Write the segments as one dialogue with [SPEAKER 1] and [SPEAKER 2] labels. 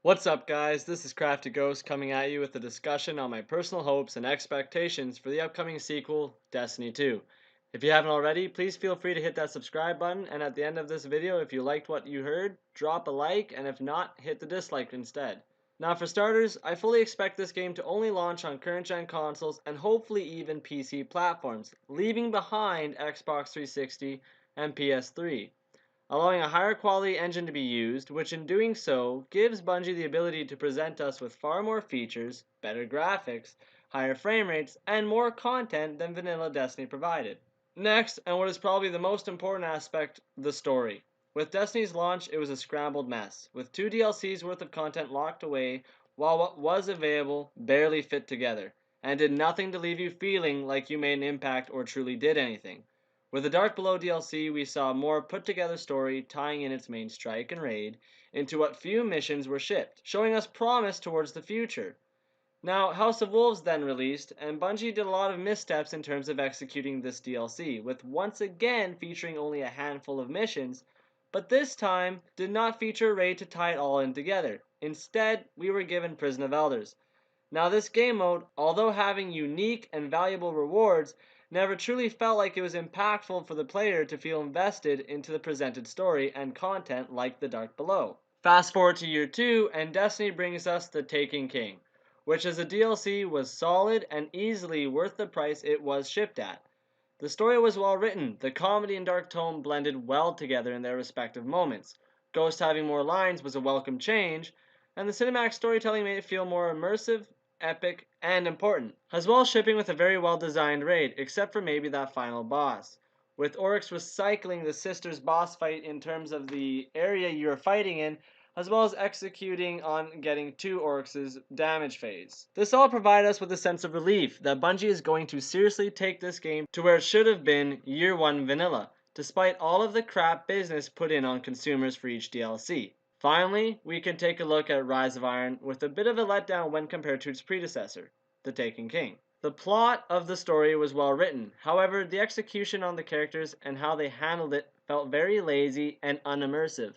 [SPEAKER 1] What's up, guys? This is CraftyGhost coming at you with a discussion on my personal hopes and expectations for the upcoming sequel, Destiny 2. If you haven't already, please feel free to hit that subscribe button, and at the end of this video, if you liked what you heard, drop a like, and if not, hit the dislike instead. Now for starters, I fully expect this game to only launch on current-gen consoles and hopefully even PC platforms, leaving behind Xbox 360 and PS3, allowing a higher quality engine to be used, which in doing so gives Bungie the ability to present us with far more features, better graphics, higher frame rates, and more content than vanilla Destiny provided. Next, and what is probably the most important aspect, the story. With Destiny's launch, it was a scrambled mess, with 2 DLCs worth of content locked away, while what was available barely fit together, and did nothing to leave you feeling like you made an impact or truly did anything. With the Dark Below DLC, we saw a more put together story tying in its main strike and raid into what few missions were shipped, showing us promise towards the future. Now, House of Wolves then released, and Bungie did a lot of missteps in terms of executing this DLC, with once again featuring only a handful of missions, but this time did not feature a raid to tie it all in together. Instead, we were given Prison of Elders. Now, this game mode, although having unique and valuable rewards, never truly felt like it was impactful for the player to feel invested into the presented story and content like the Dark Below. Fast forward to year 2, and Destiny brings us the Taken King, which as a DLC was solid and easily worth the price it was shipped at. The story was well written, the comedy and dark tone blended well together in their respective moments. Ghost having more lines was a welcome change, and the cinematic storytelling made it feel more immersive, epic, and important, as well as shipping with a very well designed raid, except for maybe that final boss, with Oryx recycling the Sisters boss fight in terms of the area you are fighting in, as well as executing on getting to Oryx's damage phase. This all provided us with a sense of relief that Bungie is going to seriously take this game to where it should have been year 1 vanilla, despite all of the crap business put in on consumers for each DLC. Finally, we can take a look at Rise of Iron with a bit of a letdown when compared to its predecessor, The Taken King. The plot of the story was well written, however, the execution on the characters and how they handled it felt very lazy and unimmersive,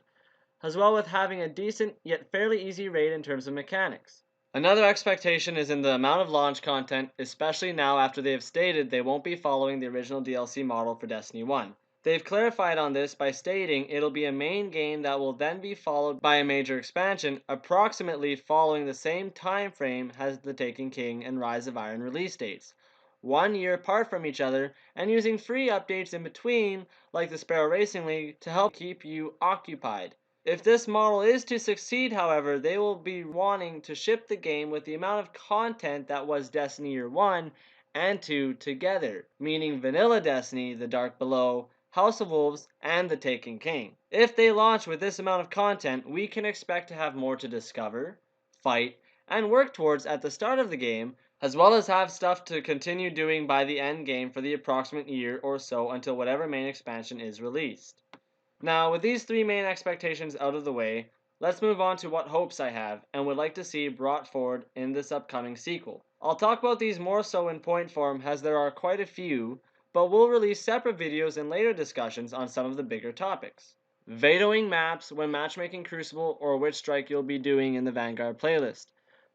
[SPEAKER 1] as well with having a decent yet fairly easy raid in terms of mechanics. Another expectation is in the amount of launch content, especially now after they have stated they won't be following the original DLC model for Destiny 1. They've clarified on this by stating it'll be a main game that will then be followed by a major expansion approximately following the same time frame as the Taken King and Rise of Iron release dates, 1 year apart from each other, and using free updates in between like the Sparrow Racing League to help keep you occupied. If this model is to succeed, however, they will be wanting to ship the game with the amount of content that was Destiny Year 1 and 2 together, meaning Vanilla Destiny, The Dark Below, House of Wolves, and The Taken King. If they launch with this amount of content, we can expect to have more to discover, fight, and work towards at the start of the game, as well as have stuff to continue doing by the end game for the approximate year or so until whatever main expansion is released. Now, with these 3 main expectations out of the way, let's move on to what hopes I have and would like to see brought forward in this upcoming sequel. I'll talk about these more so in point form as there are quite a few, but we'll release separate videos and later discussions on some of the bigger topics. Vetoing maps when matchmaking Crucible or which strike you'll be doing in the Vanguard playlist.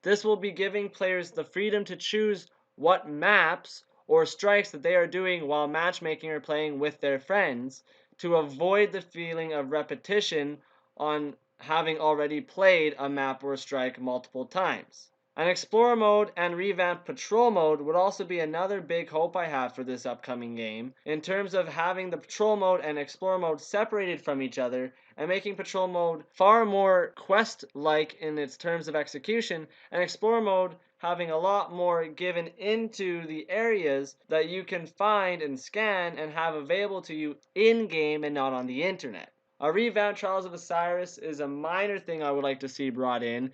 [SPEAKER 1] This will be giving players the freedom to choose what maps or strikes that they are doing while matchmaking or playing with their friends, to avoid the feeling of repetition on having already played a map or strike multiple times. An Explorer mode and revamped Patrol mode would also be another big hope I have for this upcoming game, in terms of having the Patrol mode and Explorer mode separated from each other and making Patrol mode far more quest-like in its terms of execution, and Explorer mode having a lot more given into the areas that you can find and scan and have available to you in-game and not on the internet. A revamped Trials of Osiris is a minor thing I would like to see brought in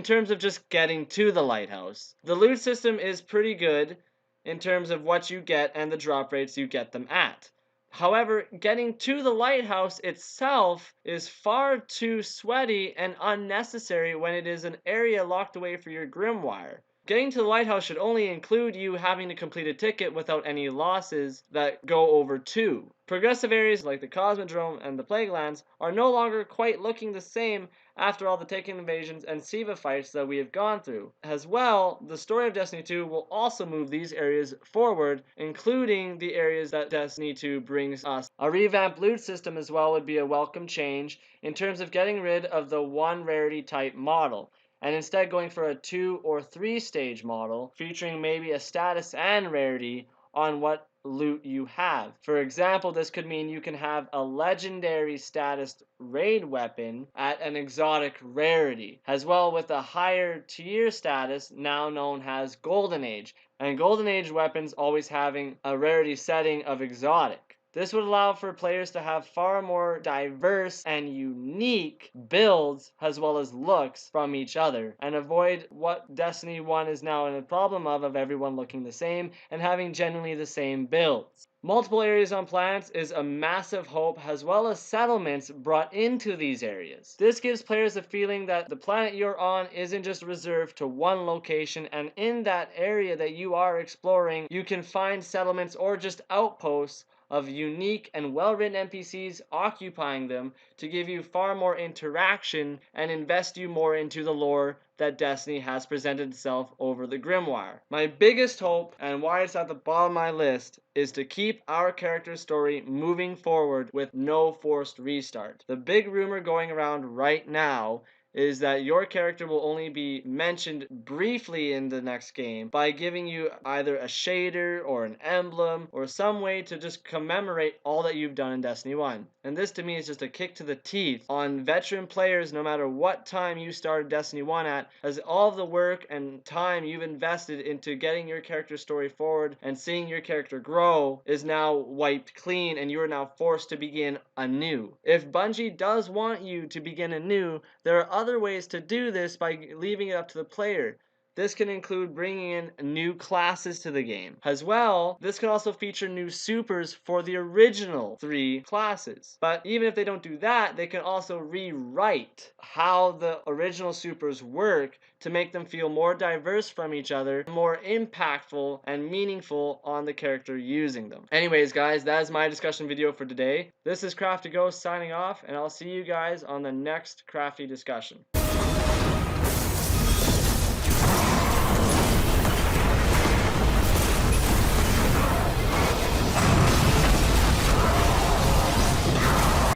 [SPEAKER 1] terms of just getting to the lighthouse. The loot system is pretty good in terms of what you get and the drop rates you get them at. However, getting to the lighthouse itself is far too sweaty and unnecessary when it is an area locked away for your Grimoire. Getting to the lighthouse should only include you having to complete a ticket without any losses that go over 2. Progressive areas like the Cosmodrome and the Plague Lands are no longer quite looking the same after all the Taken invasions and Siva fights that we have gone through. As well, the story of Destiny 2 will also move these areas forward, including the areas that Destiny 2 brings us. A revamped loot system as well would be a welcome change in terms of getting rid of the 1 rarity type model, and instead going for a 2 or 3 stage model featuring maybe a status and rarity on what loot you have. For example, this could mean you can have a legendary status raid weapon at an exotic rarity, as well with a higher tier status now known as Golden Age, and Golden Age weapons always having a rarity setting of exotic. This would allow for players to have far more diverse and unique builds as well as looks from each other, and avoid what Destiny 1 is now in a problem of everyone looking the same and having genuinely the same builds. Multiple areas on planets is a massive hope, as well as settlements brought into these areas. This gives players a feeling that the planet you're on isn't just reserved to one location, and in that area that you are exploring, you can find settlements or just outposts of unique and well-written NPCs occupying them to give you far more interaction and invest you more into the lore that Destiny has presented itself over the Grimoire. My biggest hope, and why it's at the bottom of my list, is to keep our character's story moving forward with no forced restart. The big rumor going around right now is that your character will only be mentioned briefly in the next game by giving you either a shader or an emblem or some way to just commemorate all that you've done in Destiny 1. And this to me is just a kick to the teeth on veteran players no matter what time you started Destiny 1 at, as all of the work and time you've invested into getting your character story forward and seeing your character grow is now wiped clean, and you are now forced to begin anew. If Bungie does want you to begin anew, there are other ways to do this by leaving it up to the player. This can include bringing in new classes to the game. As well, this can also feature new supers for the original 3 classes. But even if they don't do that, they can also rewrite how the original supers work to make them feel more diverse from each other, more impactful and meaningful on the character using them. Anyways, guys, that is my discussion video for today. This is CraftyGhost signing off, and I'll see you guys on the next Crafty discussion.